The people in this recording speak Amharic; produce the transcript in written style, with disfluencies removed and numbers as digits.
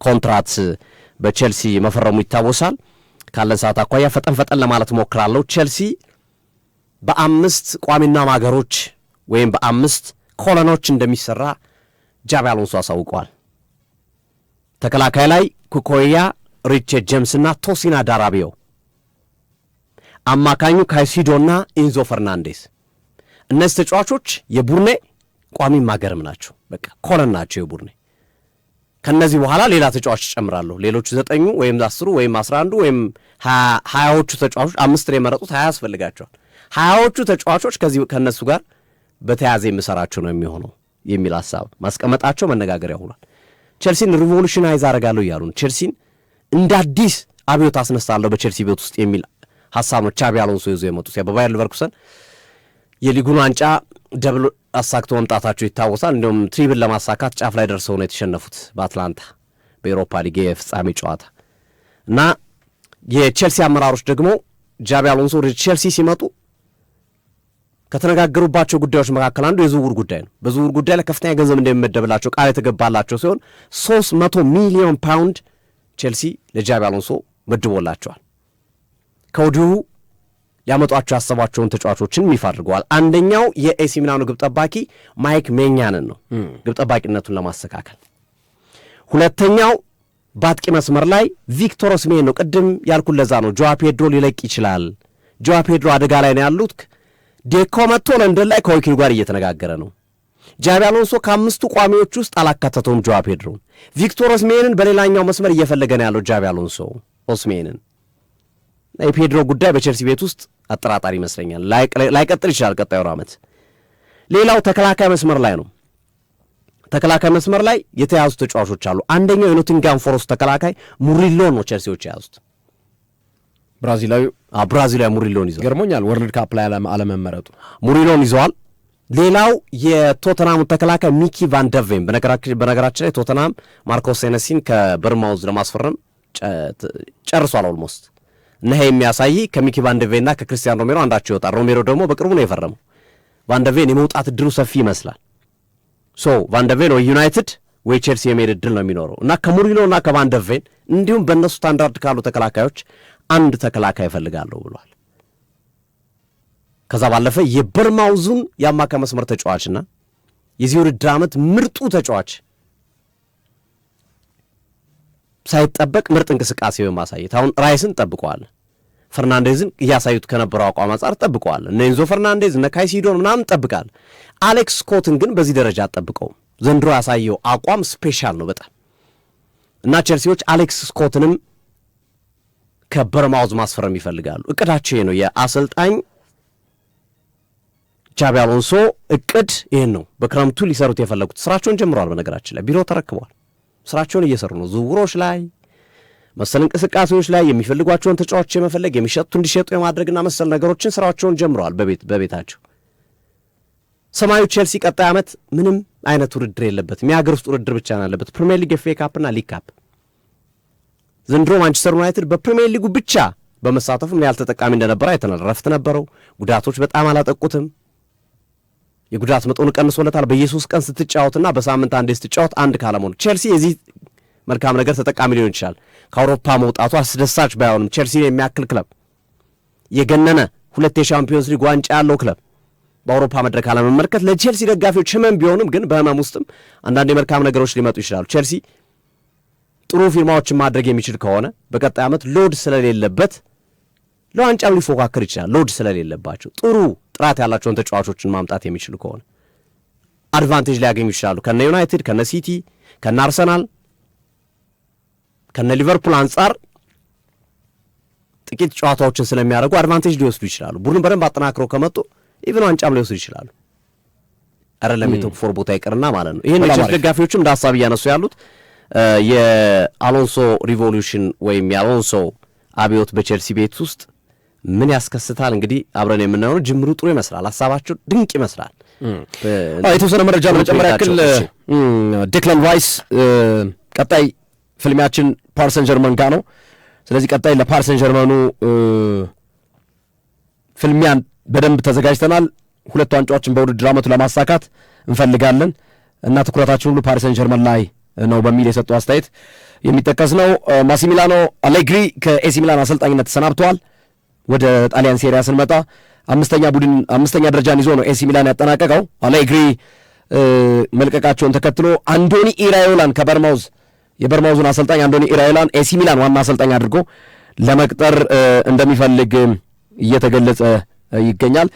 ኮንትራት በቼልሲ መፈረሙ ይታወሳል። ካለን ሰዓት አኳያ ፈጠን ለማለት ሞክራለሁ። ቼልሲ በአምስት ቋሚና ማገሮች ወይም በአምስት ኮሎኖች እንደሚሰራ ጃቢ አሎንሶ አሳውቀዋል። ተከላካይ ላይ ኩኮያ፣ ሪቼ ጄምስና ቶሲና ዳራቢዮ፣ አማካኙ ካይሲዶና ኢንዞ ፈርናንዴስ። እነዚህ ተጫዋቾች የቡርኔ ቋሚ ማገርም ናቸው። በቃ ኮሎን ናቸው የቡርኔ። ከነዚህ በኋላ ሌላ ተጫዋች ይጨምራሉ። ሌሎቹ 9 ወይም 10 ወይም 11 ወይም 20ዎቹ ተጫዋቾች 5 ላይ የመረጡት 20 ያስፈልጋቸዋል። 20ዎቹ ተጫዋቾች ከነሱ ጋር በተያያዘ የሚሰራቸው ነው የሚሆነው የሚል ሐሳብ ማስቀመጣቸው መነጋገሪያ ሆኗል። ቼልሲን ሪቮሉሽናይዝ አደርጋለሁ እያሉ ነው። ቼልሲን እንደ አዲስ አብዮት አስነሳለሁ በቼልሲ ቤት ውስጥ የሚል ሐሳብ ነው ጃቢ አሎንሶ ይዞ የመጡት። በባየር ሊቨርኩሰን የሊጉን ዋንጫ ደብል አሳክቶ መምጣታቸው ይታወሳል። እንዲሁም ትሪብል ለማሳካት ጫፍ ላይ ደርሰው ነው የተሸነፉት በአትላንታ በኤሮፓ ሊግ የፍጻሜ ጨዋታ እና የቼልሲ አመራሮች ደግሞ ጃቢ አሎንሶ ወደ ቼልሲ ሲመጡ ከተነጋገሩባቸው ጉዳዮች መካከል አንዱ የዝውውር ጉዳይ ነው። በዝውውር ጉዳይ ላይ ከፍተኛ ገንዘብ እንደሚመደብላቸው ቃል የተገባላቸው ሲሆን 300 ሚሊዮን ፓውንድ ቼልሲ ለጃቢ አሎንሶ መድቦላቸዋል። ከወዲሁ ያመጧቸው ያሰቧቸውን ተጫዋቾችን ይፋ አድርገዋል። አንደኛው የኤሲ ሚላኑ ግብ ጠባቂ ማይክ ሜኛንን ነው ግብ ጠባቂነቱን ለማስተካከል። ሁለተኛው በአጥቂ መስመር ላይ ቪክቶር ኦስሜን ነው። ቅድም ያልኩት ለዛ ነው። ጆዋ ፔድሮ ሊለቅ ይችላል። ጆዋ ፔድሮ አደጋ ላይ ነው ያሉት። ዴኮ መጥቶ ለንደን ላይ ከወኪሉ ጋር እየተነጋገረ ነው። ጃቢ አሎንሶ ከአምስቱ ቋሚዎች ውስጥ አላካተተውም ጆዋ ፔድሮን። ቪክቶር ኦስሜንን በሌላኛው መስመር እየፈለገ ነው ያለው ጃቢ አሎንሶ ኦስሜንን። የፔድሮ ጉዳይ በቼልሲ ቤት ውስጥ አጠራጣሪ ይመስለኛል። ላይቀጥል ይችላል ቀጣዩ ዓመት። ሌላው ተከላካይ መስመር ላይ ነው። ተከላካይ መስመር ላይ የተያዙ ተጫዋቾች አሉ። አንደኛው የኖቲንጋም ፎረስት ተከላካይ ሙሪሎን ነው ቼልሲዎች የያዙት። ብራዚላዊ ሙሪሎን ይዘዋል። ገርሞኛል ወርልድ ካፕ ላይ አለመመረጡ። ሙሪሎን ይዘዋል። ሌላው የቶተናሙ ተከላካይ ሚኪ ቫን ደቬን። በነገራችን ላይ ቶተናም ማርኮስ ሴነሲን ከበርማውዝ ለማስፈረም ጨርሷል ኦልሞስት። እነሄ የሚያሳይ ከሚኪ ቫን ደቬና ከክርስቲያን ሮሜሮ አንዳቸው ይወጣል። ሮሜሮ ደግሞ በቅርቡ ነው የፈረመው። ቫን ደቬን የመውጣት እድሉ ሰፊ ይመስላል። ቫን ደቬን ወይ ዩናይትድ ወይ ቼልሲ የመሄድ እድል ነው የሚኖረው እና ከሙሪሎ እና ከቫን ደቬን እንዲሁም በእነሱ ስታንዳርድ ካሉ ተከላካዮች አንድ ተከላካይ እፈልጋለሁ ብሏል። ከዛ ባለፈ የበርማውዙን የአማካይ መስመር ተጫዋችና የዚህ ውድድር ዓመት ምርጡ ተጫዋች ሳይጠበቅ ምርጥ እንቅስቃሴ በማሳየት አሁን ራይስን ጠብቀዋል። ፈርናንዴዝን እያሳዩት ከነበረው አቋም አንጻር ጠብቀዋል። እነ ኢንዞ ፈርናንዴዝ እነ ካይሲዶን ምናምን ጠብቃል። አሌክስ ስኮትን ግን በዚህ ደረጃ አጠብቀው ዘንድሮ ያሳየው አቋም ስፔሻል ነው በጣም እና ቼልሲዎች አሌክስ ስኮትንም ከበርማውዝ ማስፈረም ይፈልጋሉ። እቅዳቸው ነው። የአሰልጣኝ ጃቢ አሎንሶ እቅድ ይሄን ነው። በክረምቱ ሊሰሩት የፈለጉት ስራቸውን ጀምረዋል። በነገራችን ላይ ቢሮ ተረክበዋል። ስራቸውን እየሰሩ ነው። ዝውውሮች ላይ መሰል እንቅስቃሴዎች ላይ የሚፈልጓቸውን ተጫዋቾች የመፈለግ የሚሸጡ እንዲሸጡ የማድረግና መሰል ነገሮችን ስራቸውን ጀምረዋል በቤታቸው። ሰማያዊ ቼልሲ ቀጣይ ዓመት ምንም አይነት ውድድር የለበትም። የሀገር ውስጥ ውድድር ብቻ ነው ያለበት። ፕሪሚየር ሊግ፣ ኤፍኤ ካፕና ሊግ ካፕ። ዘንድሮ ማንቸስተር ዩናይትድ በፕሪሚየር ሊጉ ብቻ በመሳተፉ ምን ያህል ተጠቃሚ እንደነበረ አይተናል። ረፍት ነበረው። ጉዳቶች በጣም አላጠቁትም። የጉዳት መጠኑ ቀንሶለታል። በየሶስት ቀን ስትጫወትና በሳምንት አንዴ ስትጫወት አንድ ካለመሆኑ ቼልሲ የዚህ መልካም ነገር ተጠቃሚ ሊሆን ይችላል። ከአውሮፓ መውጣቱ አስደሳች ባይሆንም ቼልሲን የሚያክል ክለብ የገነነ 2 የሻምፒዮንስ ሊግ ዋንጫ ያለው ክለብ በአውሮፓ መድረክ አለመመልከት ለቼልሲ ደጋፊዎች ህመም ቢሆንም ግን በህመም ውስጥም አንዳንድ የመልካም ነገሮች ሊመጡ ይችላሉ። ቼልሲ ጥሩ ፊርማዎችን ማድረግ የሚችል ከሆነ በቀጣይ ዓመት ሎድ ስለሌለበት ለዋንጫም ሊፎካከር ይችላል። ሎድ ስለሌለባቸው ጥሩ ጥራት ያላቸውን ተጫዋቾችን ማምጣት የሚችሉ ከሆነ አድቫንቴጅ ሊያገኙ ይችላሉ። ከነ ዩናይትድ፣ ከነ ሲቲ፣ ከነ አርሰናል፣ ከነ ሊቨርፑል አንጻር ጥቂት ጨዋታዎችን ስለሚያደርጉ አድቫንቴጅ ሊወስዱ ይችላሉ። ቡድን በደንብ አጠናክረው ከመጡ ኢቭን ዋንጫም ሊወስዱ ይችላሉ። አይደለም የቶፕ 4 ቦታ ይቅርና ማለት ነው። ይሄን የቼልሲ ደጋፊዎችም እንደ ሐሳብ እያነሱ ያሉት የአሎንሶ ሪቮሉሽን ወይም የአሎንሶ አብዮት በቼልሲ ቤት ውስጥ ምን ያስከስታል እንግዲህ አብረን የምናየው። ጅምሩ ጥሩ ይመስላል። ሐሳባቸው ድንቅ ይመስላል። የተወሰነ መረጃ ለመጨመር ያክል ዴክላን ራይስ ቀጣይ ፍልሚያችን ፓሪስ ሰን ጀርመን ጋር ነው። ስለዚህ ቀጣይ ለፓሪስ ሰን ጀርመኑ ፍልሚያን በደንብ ተዘጋጅተናል። 2 ዋንጫዎችን በውድድር ዓመቱ ለማሳካት እንፈልጋለን እና ትኩረታችን ሁሉ ፓሪስ ሰን ጀርመን ላይ ነው በሚል የሰጡ አስተያየት የሚጠቀስ ነው። ማሲሚሊያኖ አሌግሪ ከኤሲ ሚላን አሰልጣኝነት ተሰናብተዋል። ወደ ጣሊያን ሴሪያ ስንመጣ አምስተኛ ደረጃን ይዞ ነው ኤሲ ሚላን ያጠናቀቀው። አሌግሪ መልቀቃቸውን ተከትሎ አንዶኒ ኢራዮላን የበርማውዙን አሰልጣኝ አንዶኒ ኢራዮላን ኤሲ ሚላን ዋና አሰልጣኝ አድርጎ ለመቅጠር እንደሚፈልግ እየተገለጸ ይገኛል።